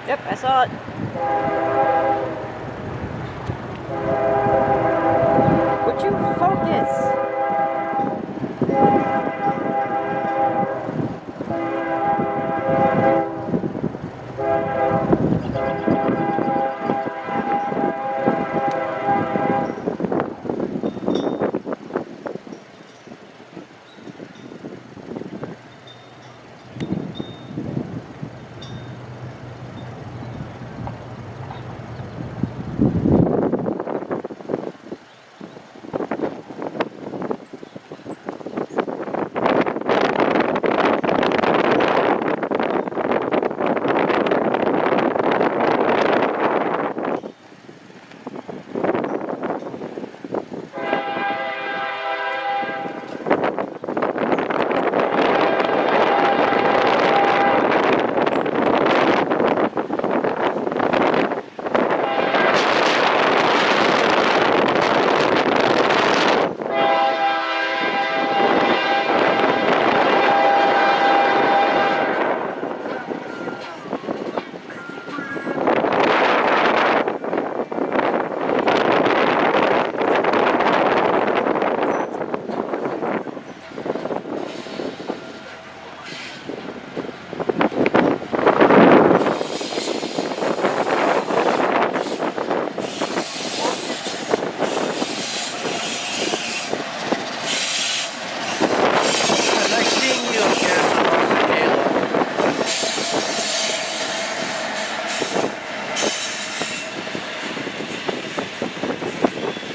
Yep, I saw it. Would you focus?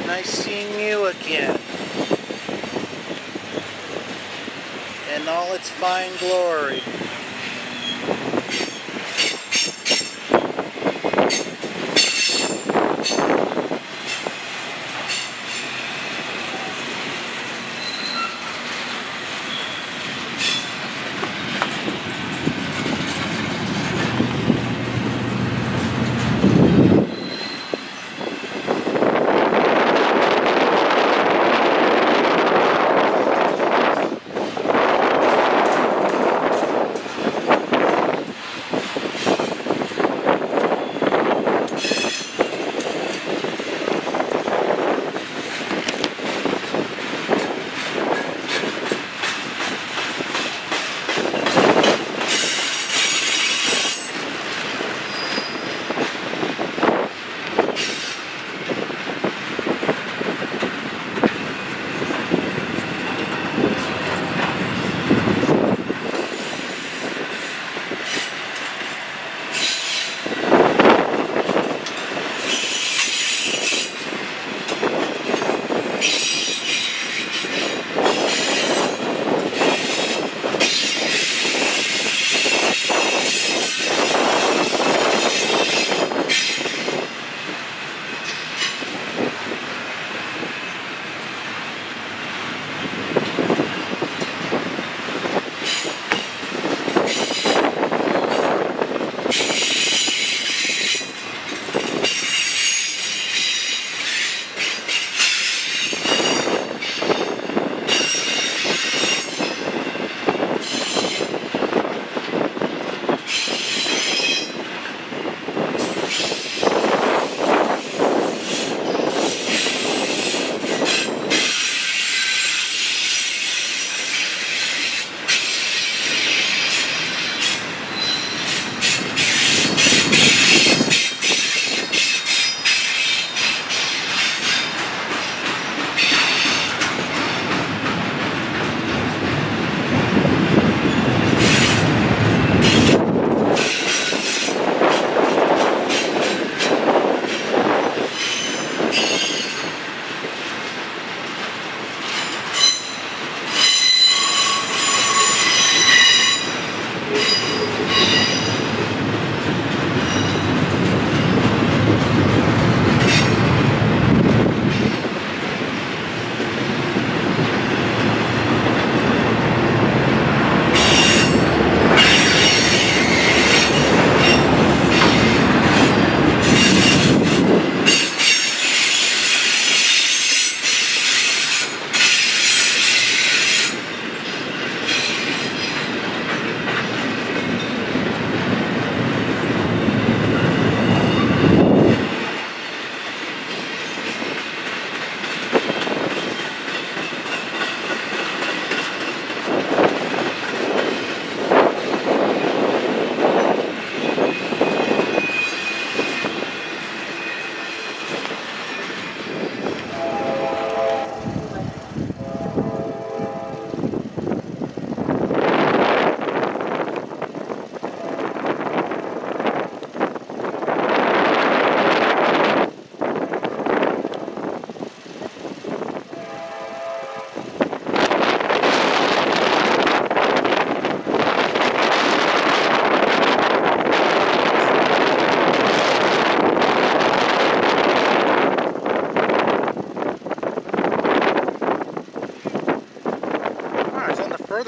Nice seeing you again in all its fine glory.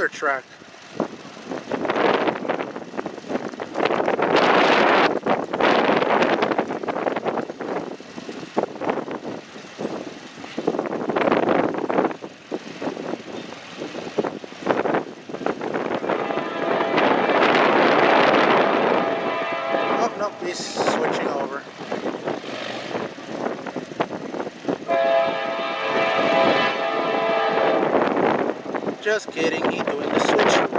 another track. Oh, no, he's switching over. Just kidding, he's doing the switcheroo.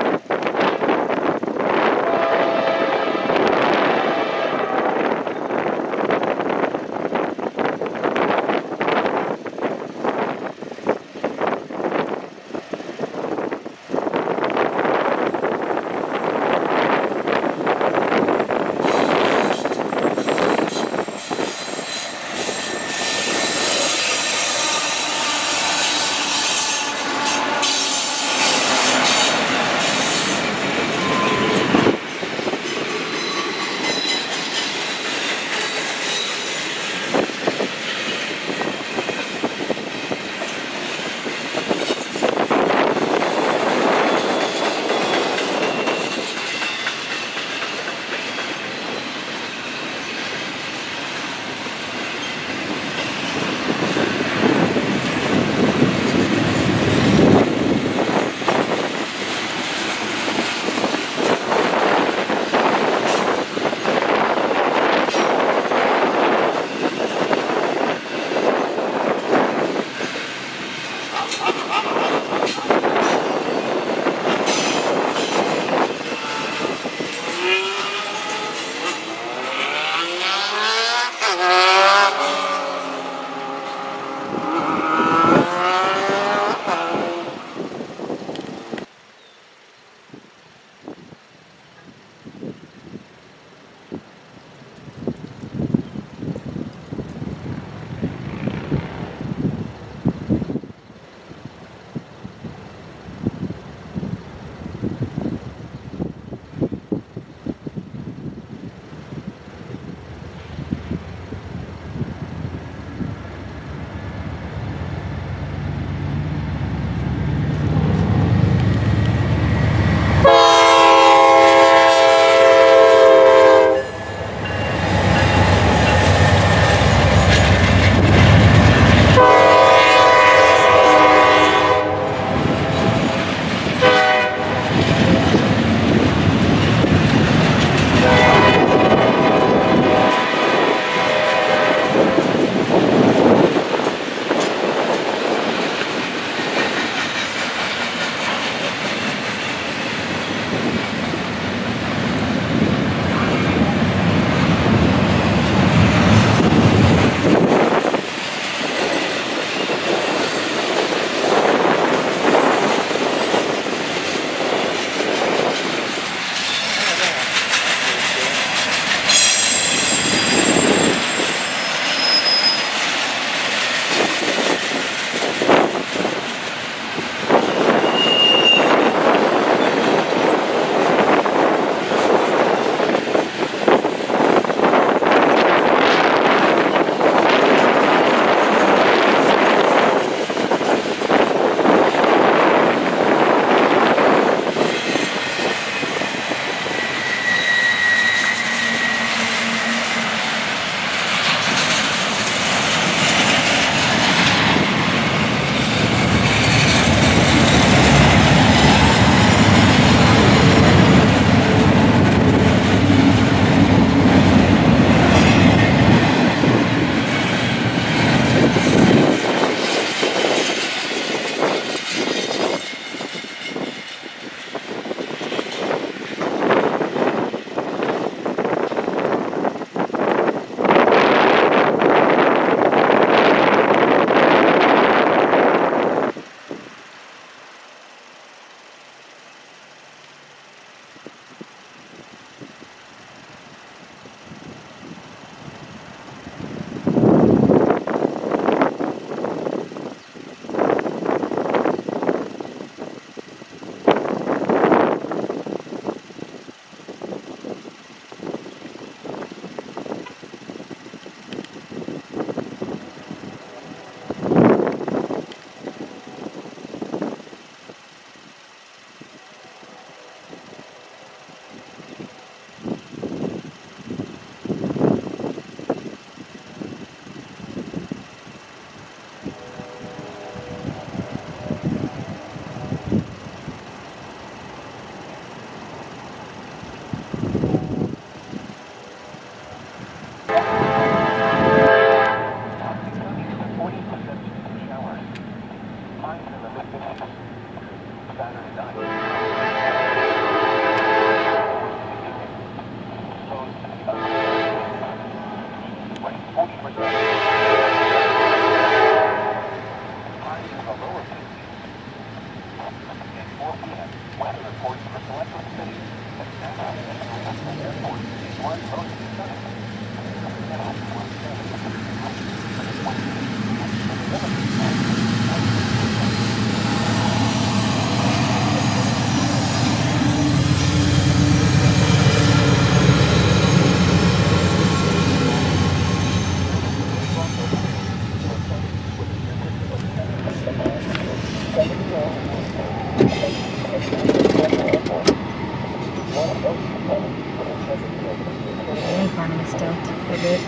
They did.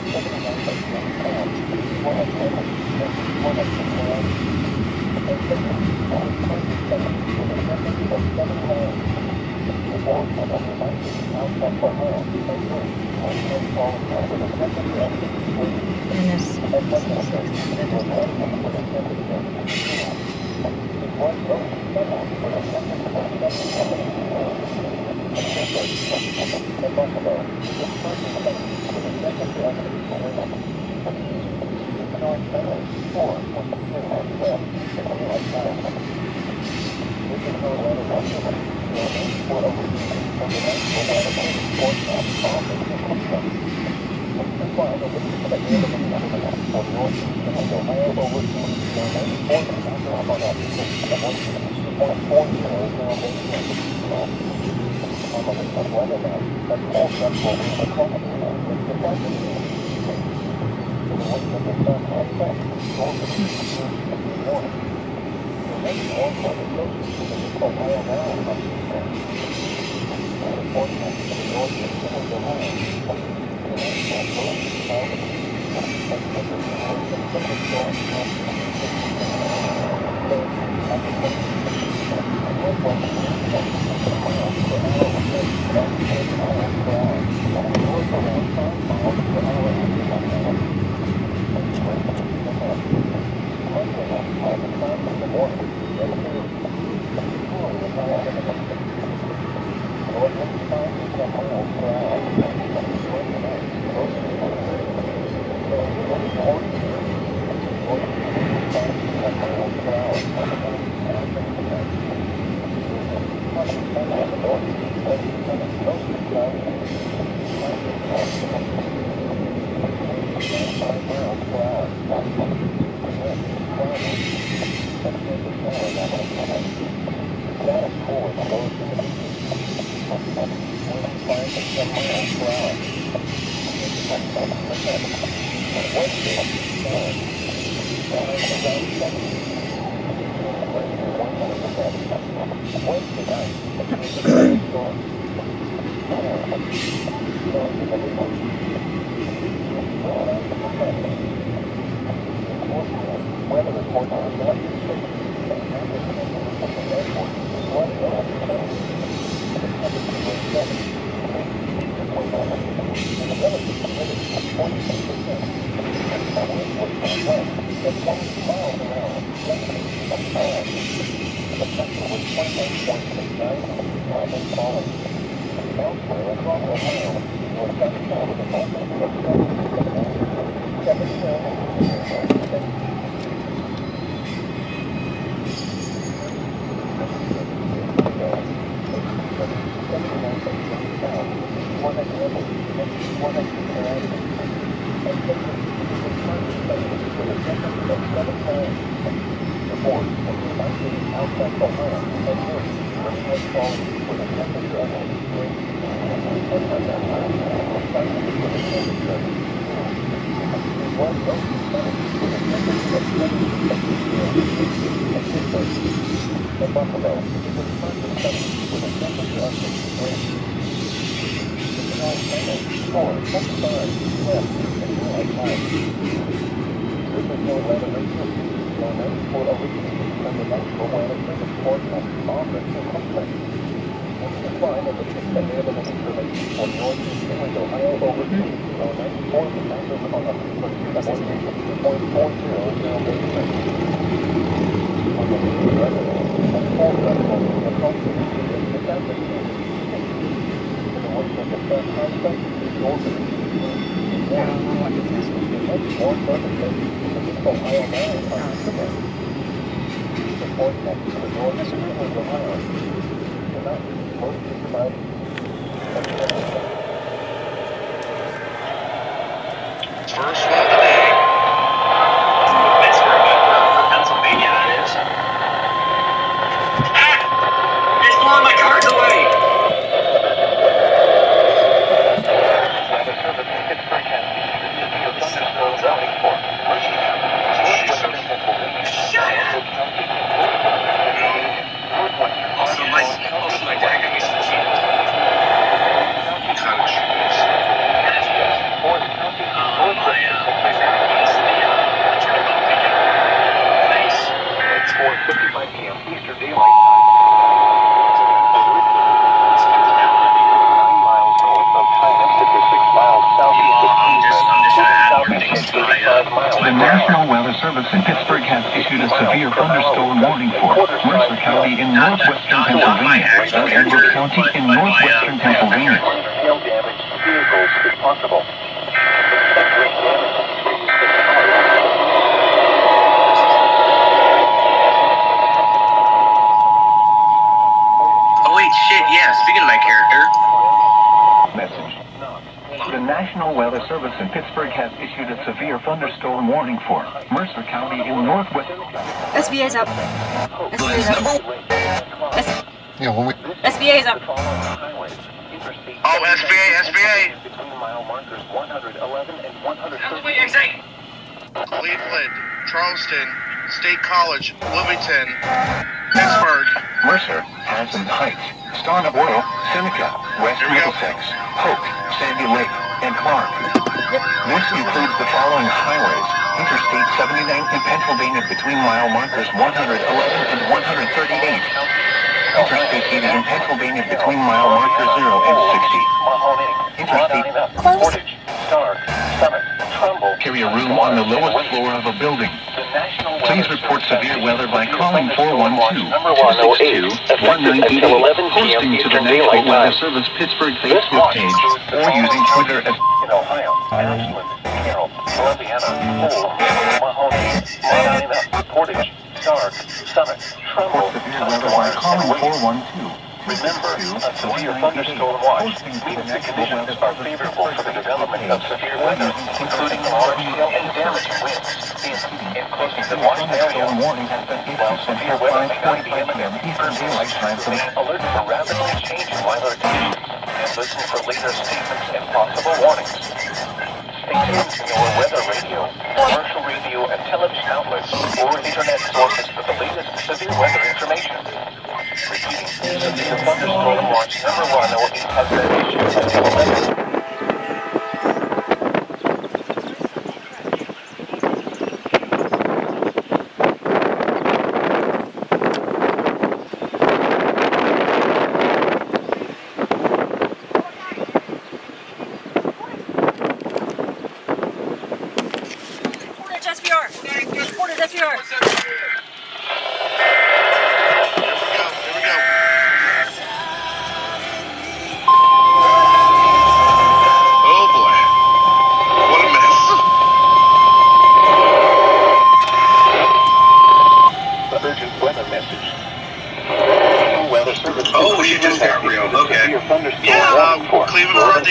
And this C6 that doesn't Message. The National Weather Service in Pittsburgh has issued a severe thunderstorm warning for Mercer County in northwestern Pennsylvania and Edwards County in northwestern Pennsylvania. Hail damage to vehicles is possible. Oh wait, shit, yeah, speaking of my character. Message. The National Weather Service in Pittsburgh has issued a severe thunderstorm warning for Mercer County in northwest. SBA's up. SBA's up. Yeah, when we... SBA's up. Oh, SBA. Cleveland, Charleston, State College, Bloomington, Pittsburgh. Mercer, Hanson Heights, Startup Oil, Seneca, West Middlesex, Polk, Sandy Lake, and Clark. This includes the following highways: Interstate 79 in Pennsylvania between mile markers 111 and 138. Interstate 80 in Pennsylvania between mile markers 0 and 60. Interstate Portage, Stark, Summit, Trumbull. carry a room on the lowest floor of a building. Please report severe weather by calling 412-262-1988, posting to the National Weather Service Pittsburgh Facebook page, or using Twitter at In Ohio, Ashland, Carroll, Columbiana, Lowell, Mahoney, Medina, Portage, Stark, Summit, Trumbull, calling 412. Remember, a severe thunderstorm watch means the conditions are favorable for the development of severe weather, including large hail and damaging winds in close to the watch area. While severe weather may not be imminent, persons should remain alert for rapidly changing weather conditions and listen for later statements and possible warnings. Stay tuned to your weather radio, commercial radio and television outlets, or internet sources for the latest severe weather information. Repeating, severe thunderstorm watch number 1 has been issued until 11. Oh, she just got real. Okay. Yeah, Cleveland around the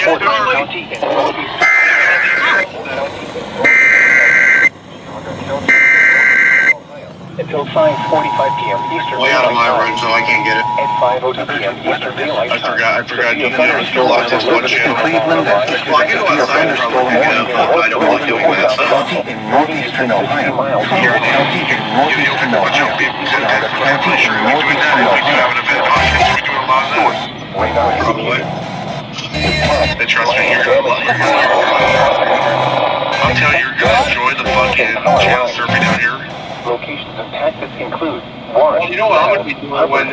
Until 5:45 p.m. Eastern Way out of my range, so I can't get it. At 5:02 p.m. Eastern Daylight Time. I forgot you lost this one channel. Cleveland, Well, I can go outside and probably pick it up, but I don't like doing that. County in northeastern Ohio. Carroll County in northeastern Ohio. County in northeastern Ohio. Probably. They trust me, you're gonna love it. I'll tell you, you're gonna enjoy the fucking channel surfing down here. Locations and tactics include Warren, Well, you know what I'm going to be doing when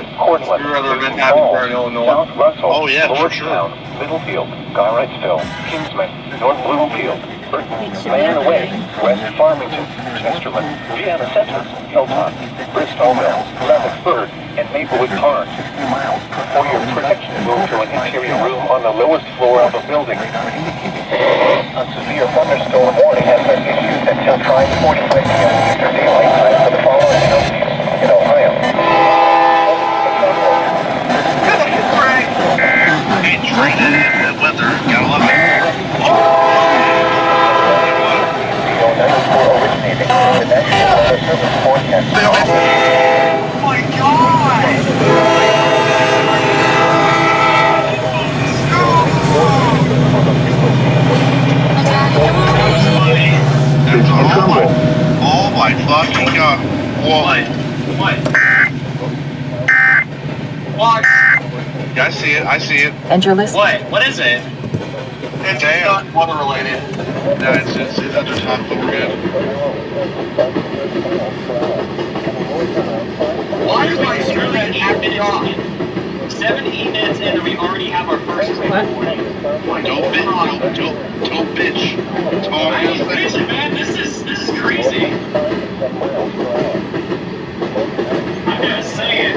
your other event happens here in Illinois? South Russell, Oh, yeah, for sure. Lordstown, Middlefield, Garrettsville, Kingsman, North Bloomfield, Mayor Way, West Farmington, Chesterland, Vienna Center, Hilltop, Bristolville, Levicksburg, and Maplewood Park. For your protection, move to an interior room on the lowest floor of a building. A severe thunderstorm warning has been issued until 5:45 p.m. Eastern Daylight Time for the following counties in Ohio. Hey, train it in the weather. Gotta love it. Originating the National Weather Service forecast. Oh my God! Oh my fucking God. What? Yeah, I see it. Enter list. What is it? It's not weather related. No, it's under top, but we're good. Why is my screen acting off? 7 minutes in and we already have our first What? Don't bitch. That's all I I'm ain't gonna say. bitching, man. This is crazy. I'm gonna say it.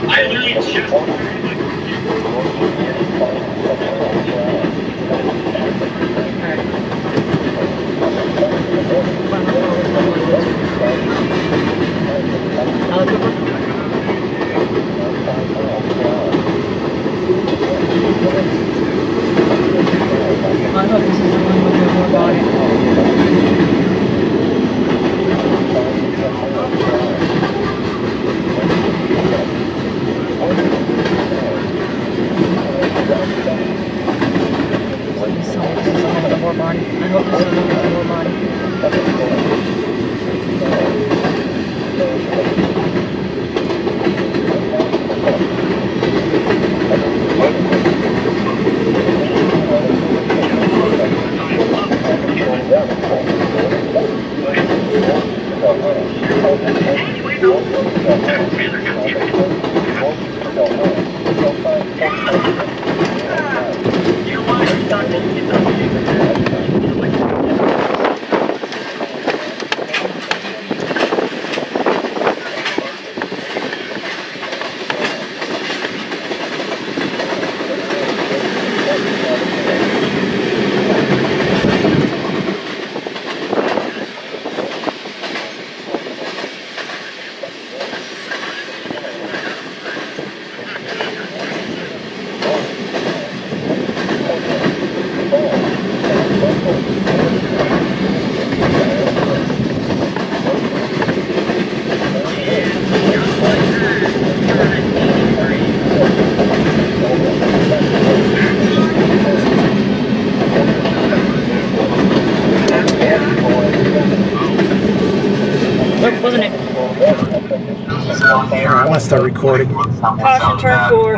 I literally just I hope this is the one with the more body. I hope this is the one with the more body. Wasn't it? Here, I'm gonna start recording. Caution, turn 4.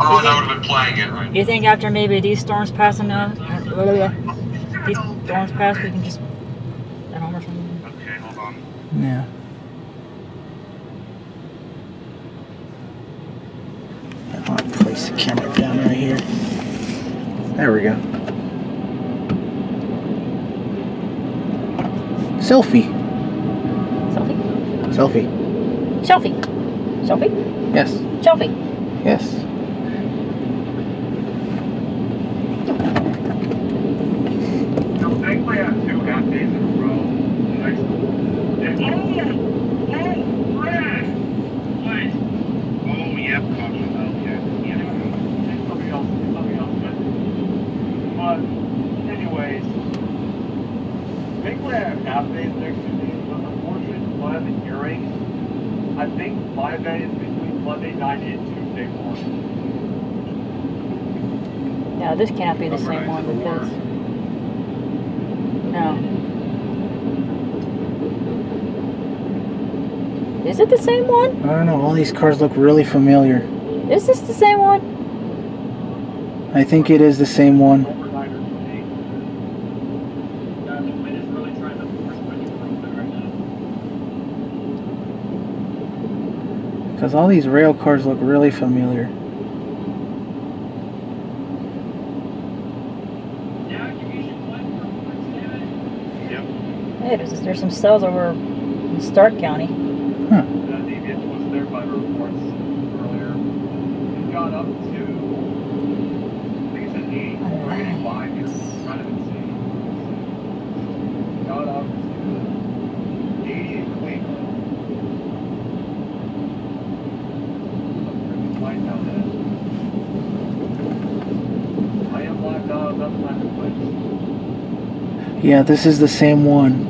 Oh, that would have been playing it, right? You think after maybe these storms passing now, these storms pass, we can just at home or something? Okay, hold on. Yeah. I want to place the camera down right here. There we go. Selfie. Selfie? Selfie. Selfie. Selfie? Yes. Selfie. Yes. thankfully I have 2 half days in a row. Oh, yep, caution. Something else. But, anyways, thankfully I have half days next 2 days, but unfortunately, one of the hearings, I think my event is between Monday night and Tuesday morning. Yeah, this can't be the same one because... No. Is it the same one? I don't know. All these cars look really familiar. Is this the same one? I think it is the same one. Because all these rail cars look really familiar. Hey, there's some cells over in Stark County. Huh. DBS was there by the reports earlier. It got up to, I think it said 80 or 85. It's kind of insane. It got up to 80 in Cleveland. Light down there. I am live now. That's my place. Yeah, this is the same one.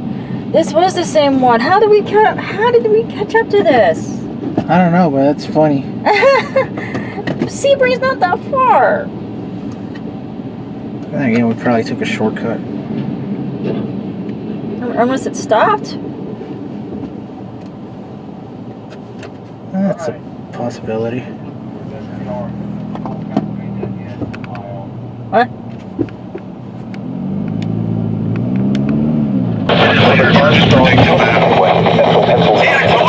This was the same one. How did we catch up to this? I don't know, but that's funny. Sebring's not that far. Then again, we probably took a shortcut. Unless it stopped. That's a possibility. What? Central Pennsylvania.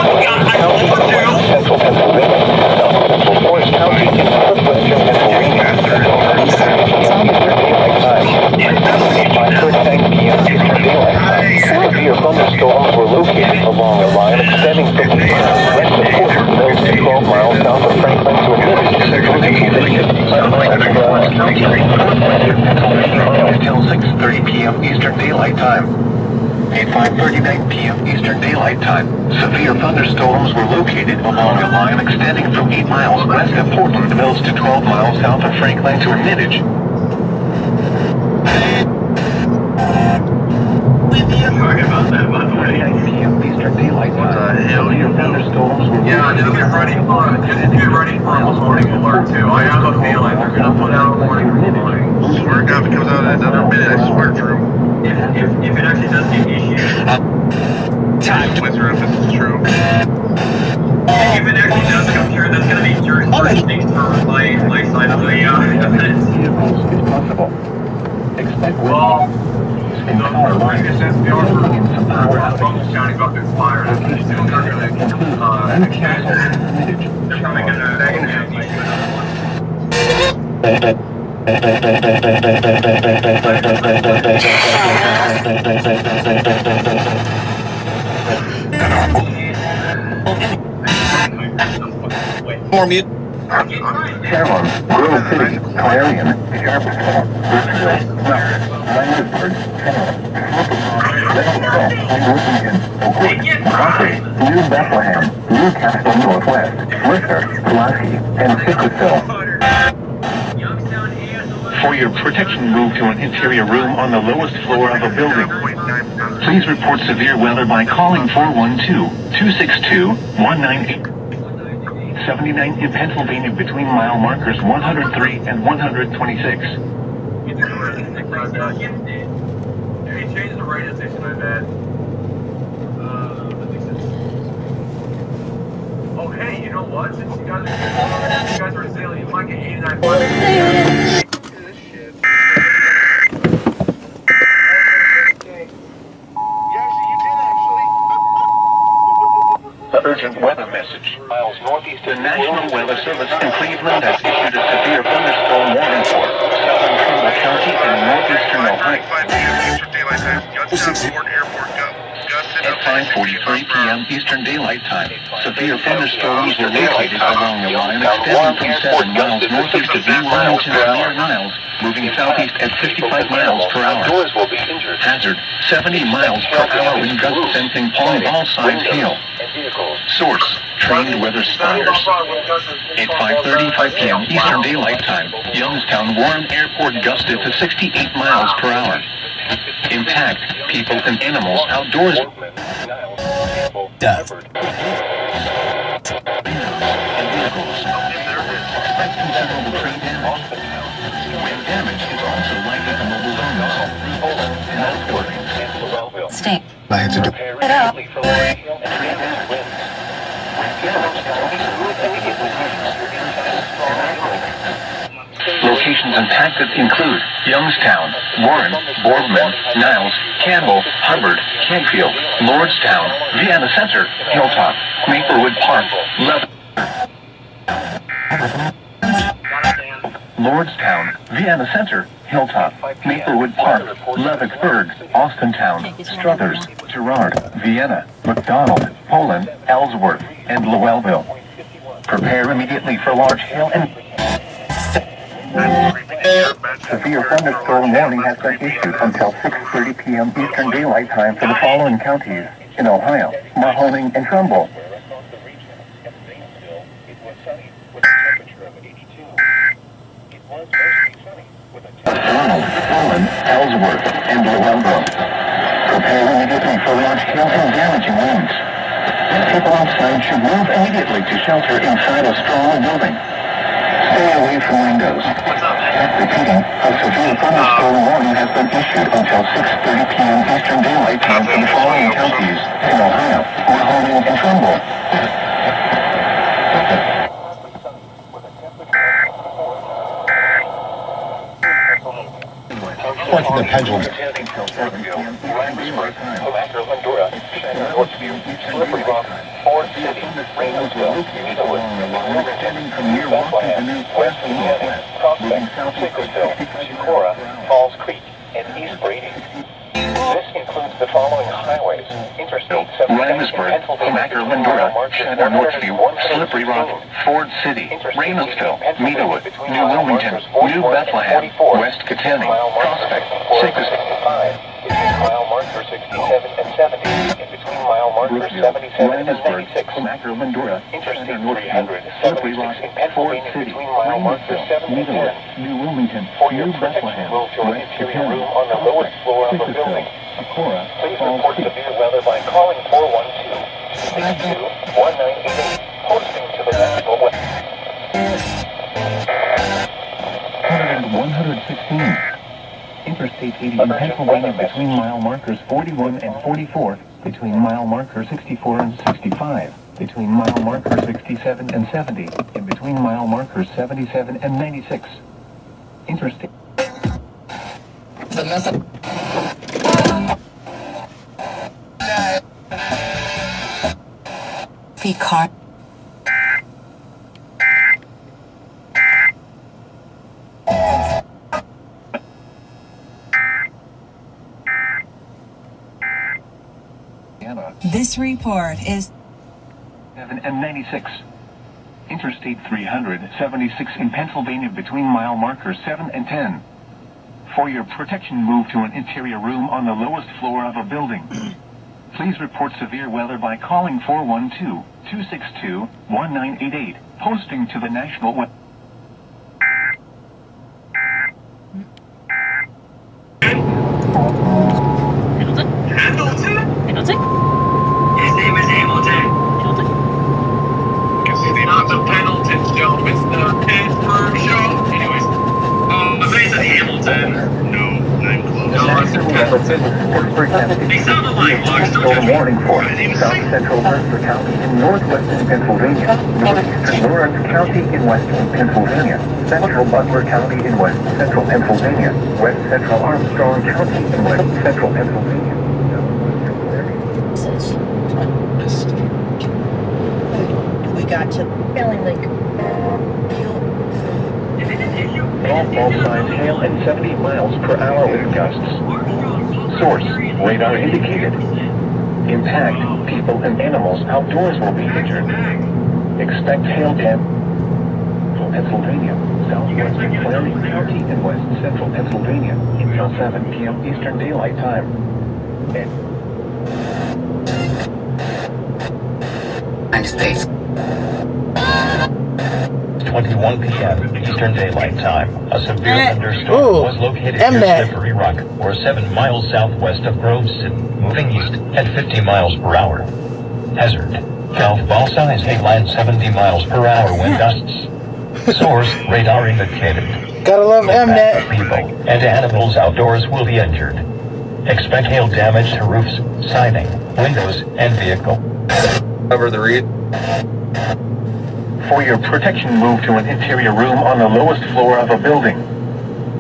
Until 6:30 p.m. Eastern Daylight Time. At 5:39 p.m. Eastern Daylight Time, severe thunderstorms were located along a line extending from 8 miles west of Portland Mills to 12 miles south of Franklin to Hermitage. Sorry about that, by the way. 9 p.m. Eastern Daylight Time. Severe thunderstorms were Yeah, just get ready for it. Just get ready for a warning alert, too. I have a feeling they're going to put out a warning. Swear to God, if it comes out in another minute, I swear, Drew. If it actually does get issued. With her, if this is true. If it actually does come through, that's going to be jurisdiction for my side of the event. It's possible. Expect Well, in the previous SPR for Trumbull County got been fired. They're going to extend it. They're coming in there. They're going to issue another one. More mute. Sharon, Grove City, Clarion, Sharpsville, Bridgeville, Landisburg, Worthington, Oakwood, Hockley, New Bethlehem, Newcastle Northwest, Worcester, Pulaski, and Citrusville. For your protection, move to an interior room on the lowest floor of a building. Please report severe weather by calling 412-262-198. 79 in Pennsylvania between mile markers 103 and 126. He changed the radio station, I bet. Oh, hey, you know what? Since you guys are sailing, you might get 89 bucks. Urgent weather message. Miles northeast. The National Weather Service in Cleveland has issued a severe thunderstorm warning for southern Trumbull County and northeastern Ohio. 5 p.m. Eastern Daylight Time. Youngstown Ford Airport gusted At 5:43 p.m. Eastern Daylight Time, severe thunderstorms were located along the line extending from 7 miles northeast of New Wilmington to near Niles, moving southeast at 55 miles per hour. Hazard, 70 miles per hour wind gusts sensing palm ball size hail. Source, trained weather spotters. At 5:35 p.m. Eastern Daylight Time, Youngstown Warren Airport gusted to 68 miles per hour. Intact, people and animals outdoors. Death. And vehicles. Expect considerable train damage. Wind damage is also likely to mobile zones and elsewhere. Stay. I had to do. It up. Locations and tactics include Youngstown, Warren, Boardman, Niles, Campbell, Hubbard, Canfield, Lordstown, Vienna Center, Hilltop, Maplewood Park, Lordstown, Vienna Center, Hilltop, Maplewood Park, Levicksburg, Austintown, Struthers, Girard, Vienna, McDonald, Poland, Ellsworth, and Lowellville. Prepare immediately for large hail and severe thunderstorm warning has been issued until 6:30 p.m. Eastern Daylight Time for the following counties in Ohio: Mahoning and Trumbull. Poland, Ellsworth, and Lowellville. Prepare immediately for large hail and damaging winds. People outside should move immediately to shelter inside a strong building. Stay away from windows. Repeating, a severe thunderstorm warning has been issued until 6:30 p.m. Eastern Daylight Time for the following counties in Ohio: Mahoning and Trumbull. Watching the pendulums. Ford City, Rainsville, Eastwood, extending from near Washington, west to northwest, Prospect, Citrusville, Chicora, Falls Creek, and East Brady. This includes the following highways: Interstate 77 in Ramsburg, Pennsylvania, Homaker, Lindora, Shadow, Northview, 116, Slippery Rock, Ford City, Raymondville, Meadowood, between New mile Wilmington, markers New 41 and Bethlehem, 44, West Kittanning, mile markers Prospect, 64 and Sickles, 65, between mile markers 67 and 70, and between mile markers 77 and Ramsburg, 96. Homaker, Lindora, Interstate Shadow, Northview, 300, Slippery 76 Rock, in Ford Pennsylvania City, between mile markers 7 and Meadowood, 10. New Wilmington, For your New protection, Bethlehem, move to an West interior Kittanning, room on the lowest floor of the Sickles, building. Socorro, Please Falls report Creek. severe weather by calling 412-262-1988, posting to the National Weather. 116. Interstate 80 in Pennsylvania between mile markers 41 and 44, between mile markers 64 and 65, between mile markers 67 and 70, and between mile markers 77 and 96. Interstate. The method. Fee card. This report is 7 and 96. Interstate 376 in Pennsylvania between mile markers 7 and 10. For your protection, move to an interior room on the lowest floor of a building. Please report severe weather by calling 412-262-1988, posting to the National Weather. Hamilton? Hamilton? His name is Hamilton. Hamilton? It's not the Pendleton show, it's the Pittsburgh show. Anyways, but it's Hamilton. No, I'm close. No, it's Pendleton. They sounded like Lux, don't Total warning for My name is South Central Mercer County in northwestern Pennsylvania, northeastern Lawrence County in western Pennsylvania, central Butler County in west central Pennsylvania, west central Armstrong County in west central Pennsylvania. We got to feeling like All false signs hail at 70 miles per hour with gusts. Source, radar indicated. Impact, people and animals outdoors will be injured. Expect hail damage. Pennsylvania, southwestern Clarendon County and west central Pennsylvania until 7 p.m. Eastern Daylight Time. 21 p.m. Eastern Daylight Time. A severe thunderstorm Ooh, was located near Mnet. Slippery Rock, or 7 miles southwest of Grove City, moving east at 50 miles per hour. Hazard: Golf ball size hail and 70 miles per hour wind gusts. Source: radar indicated. Gotta love Impact Mnet. people and animals outdoors will be injured. Expect hail damage to roofs, siding, windows, and vehicle. Cover the read. For your protection, move to an interior room on the lowest floor of a building.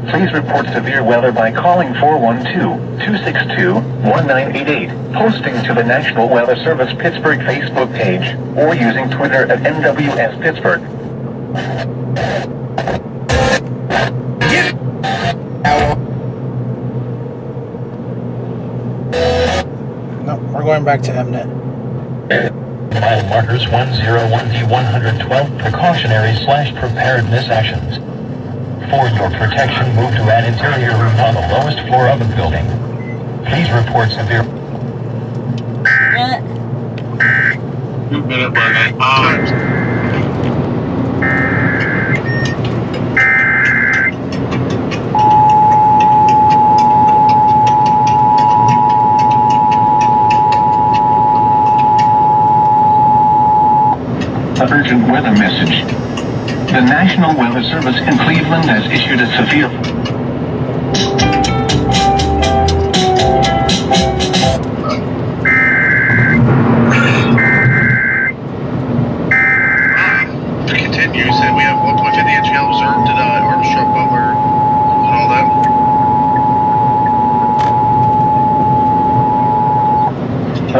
Please report severe weather by calling 412-262-1988, posting to the National Weather Service Pittsburgh Facebook page, or using Twitter at NWS Pittsburgh. No, we're going back to Mnet. Mile markers 101D112 precautionary/preparedness actions. For your protection, move to an interior room on the lowest floor of the building. Please report severe. 2 minute limit. Urgent weather message. The National Weather Service in Cleveland has issued a severe... To continue, said we have 1.50 inch hail observed to the Armstrong, Butler, and all that.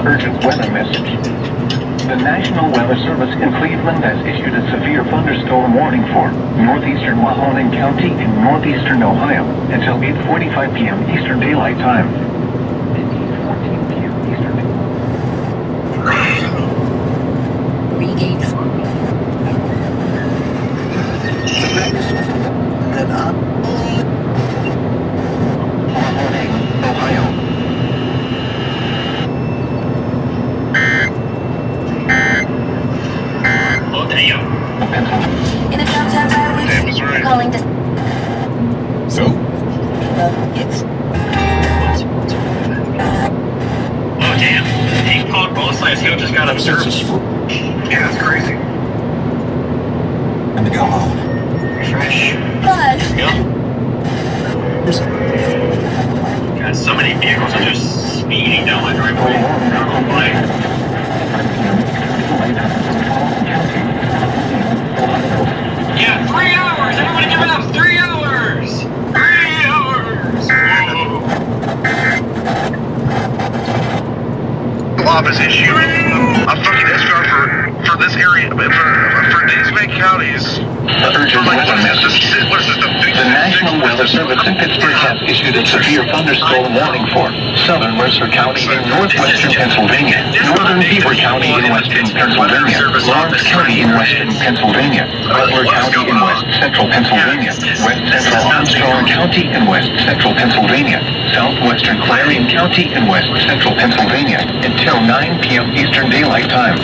Urgent weather message. The National Weather Service in Cleveland has issued a severe thunderstorm warning for northeastern Mahoning County in northeastern Ohio until 8:45 p.m. Eastern Daylight Time. p.m. Eastern. Regain. Ohio. Oh, damn. In a downtown Damn, is right. calling to So? it's Oh, damn. He called both sides. He just got observed. Yeah, that's crazy. Time to go home. Fresh. buzz. Yep. God, so many vehicles are just speeding down my driveway. I don't know why. Yeah, 3 hours! Everybody give it up! 3 hours! 3 hours! Whoa. The law is issuing a fucking escort for this area, for these big counties. Urgent weather message. What is this, The National Weather Service in Pittsburgh has issued a severe thunderstorm warning for southern Mercer County in northwestern Pennsylvania, northern Beaver County in western Pennsylvania, Lawrence County in western Pennsylvania, Butler County in west central Pennsylvania, west central Armstrong County in west central Pennsylvania, southwestern Clarion County in west central Pennsylvania until 9 p.m. Eastern Daylight Time.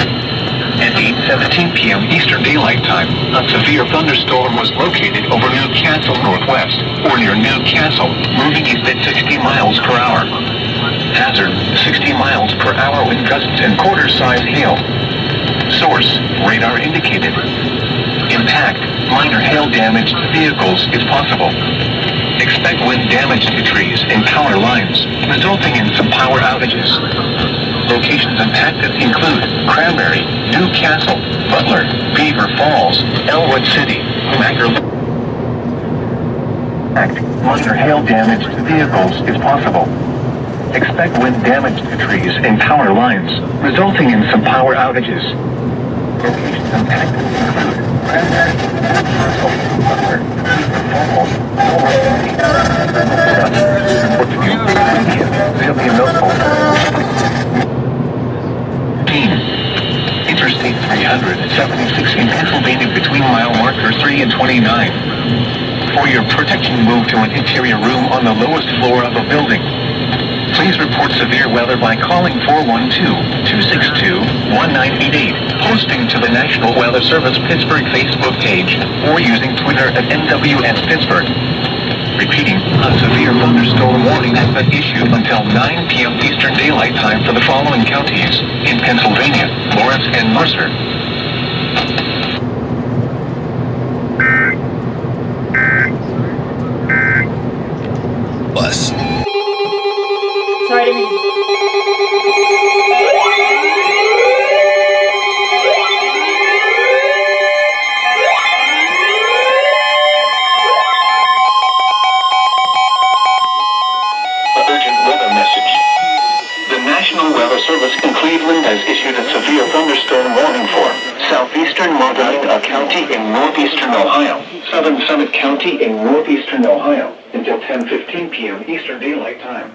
At 8:17 p.m. Eastern Daylight Time, a severe thunderstorm was located over Newcastle Northwest, or near Newcastle, moving east at 60 miles per hour. Hazard, 60 miles per hour with gusts and quarter-size hail. Source, radar indicated. Impact, minor hail damage to vehicles is possible. Expect wind damage to trees and power lines, resulting in some power outages. Locations impacted include Cranberry, Newcastle, Butler, Beaver Falls, Elwood City, minor hail damage to vehicles is possible. Expect wind damage to trees and power lines, resulting in some power outages. Locations impacted include Cranberry, Newcastle, Butler, Beaver Falls, Elwood City, Interstate 376 in Pennsylvania between mile marker 3 and 29. For your protection, move to an interior room on the lowest floor of a building. Please report severe weather by calling 412-262-1988, posting to the National Weather Service Pittsburgh Facebook page, or using Twitter at NWS Pittsburgh. Repeating, a severe thunderstorm warning has been issued until 9 p.m. Eastern Daylight Time for the following counties in Pennsylvania, Lawrence and Mercer. Bus. Sorry to mean. Urgent weather message. The National Weather Service in Cleveland has issued a severe thunderstorm warning for southeastern Medina County in northeastern Ohio, southern Summit County in northeastern Ohio, until 10:15 p.m. Eastern Daylight Time.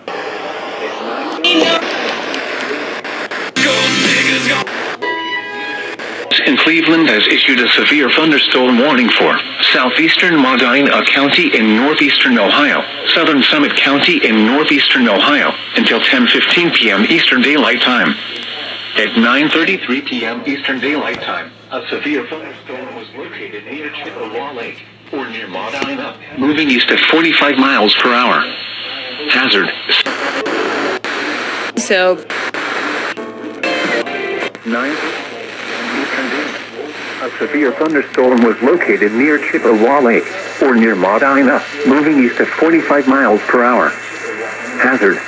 In Cleveland has issued a severe thunderstorm warning for southeastern Medina County in northeastern Ohio, southern Summit County in northeastern Ohio, until 10:15 p.m. Eastern Daylight Time. At 9:33 p.m. Eastern Daylight Time, a severe thunderstorm was located near Chippewa Lake, or near Medina, moving east at 45 miles per hour. Hazard. So 9. A severe thunderstorm was located near Chippewa Lake, or near Medina, moving east at 45 miles per hour. Hazard.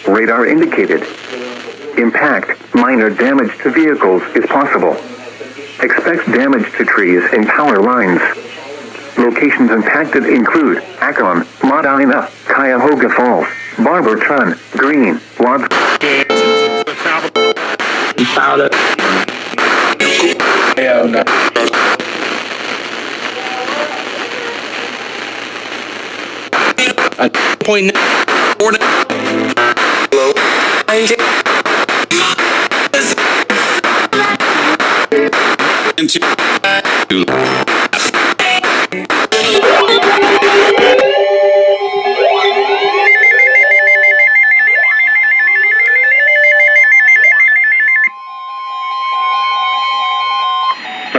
Radar indicated. Impact, minor damage to vehicles is possible. Expect damage to trees and power lines. Locations impacted include Akron, Medina, Cuyahoga Falls, Barberton, Green, Watts. Point.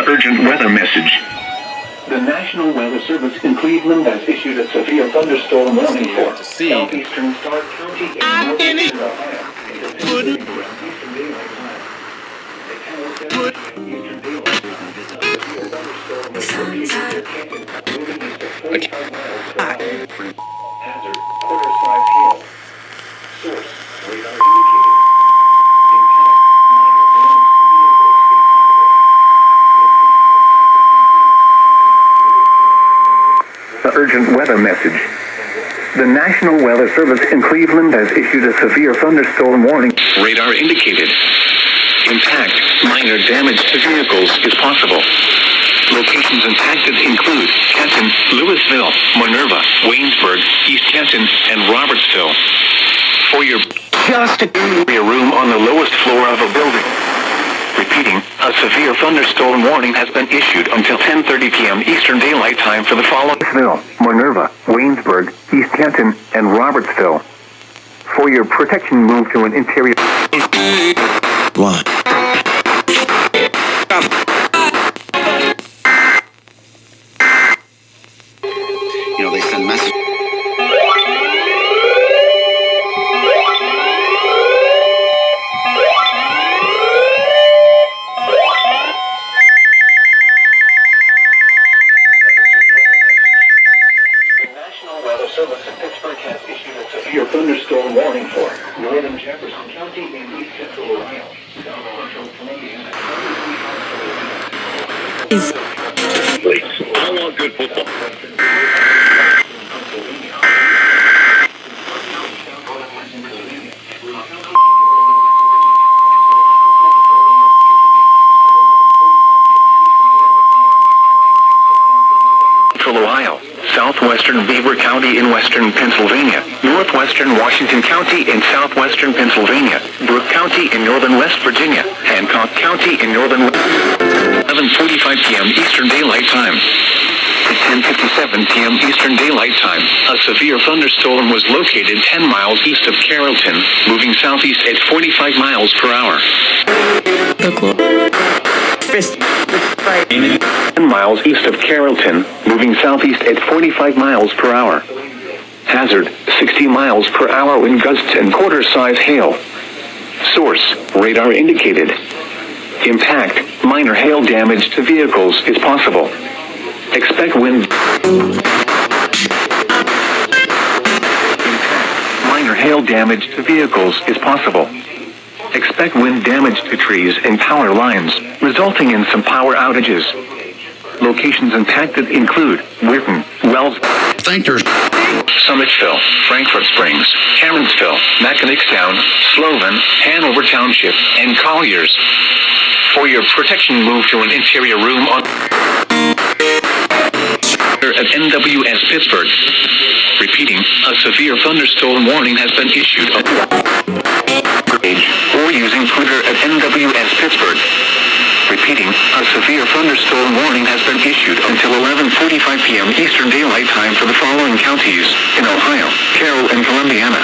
Urgent weather message. The National Weather Service in Cleveland has issued a severe thunderstorm warning for southeastern Stark County and northeastern Ohio. Hazard, quarter-size hail. Source, radar indicated. Urgent weather message. The National Weather Service in Cleveland has issued a severe thunderstorm warning. Radar indicated. Impact, minor damage to vehicles is possible. Locations impacted include Canton, Louisville, Minerva, Waynesburg, East Canton, and Robertsville. For your room on the lowest floor of a building. Repeating, a severe thunderstorm warning has been issued until 10:30 p.m. Eastern Daylight Time for the following: Minerva, Waynesburg, East Canton, and Robertsville. For your protection, move to an interior. One. You know, they send messages. Severe thunderstorm warning for northern Jefferson County and east central Ohio. South central Columbiana. I want good football. Ohio, southwestern Beaver County in western Pennsylvania, northwestern Washington County in southwestern Pennsylvania, Brooke County in northern West Virginia, Hancock County in northern 11:45 p.m. Eastern Daylight Time. At 10:57 p.m. Eastern Daylight Time, a severe thunderstorm was located 10 miles east of Carrollton, moving southeast at 45 miles per hour. 10 miles east of Carrollton, moving southeast at 45 miles per hour. Hazard, 60 miles per hour wind gusts and quarter-size hail. Source, radar indicated. Impact, minor hail damage to vehicles is possible. Expect wind. Minor hail damage to vehicles is possible. Expect wind damage to trees and power lines, resulting in some power outages. Locations impacted include Weirton, Wells, Summitsville, Frankfort Springs, Cameronsville, Mechanicstown, Sloven, Hanover Township, and Colliers. For your protection, move to an interior room on at NWS Pittsburgh. Repeating, a severe thunderstorm warning has been issued or using Twitter at NWS Pittsburgh. Repeating, a severe thunderstorm warning has been issued until 11:45 p.m. Eastern Daylight Time for the following counties in Ohio, Carroll, and Columbiana.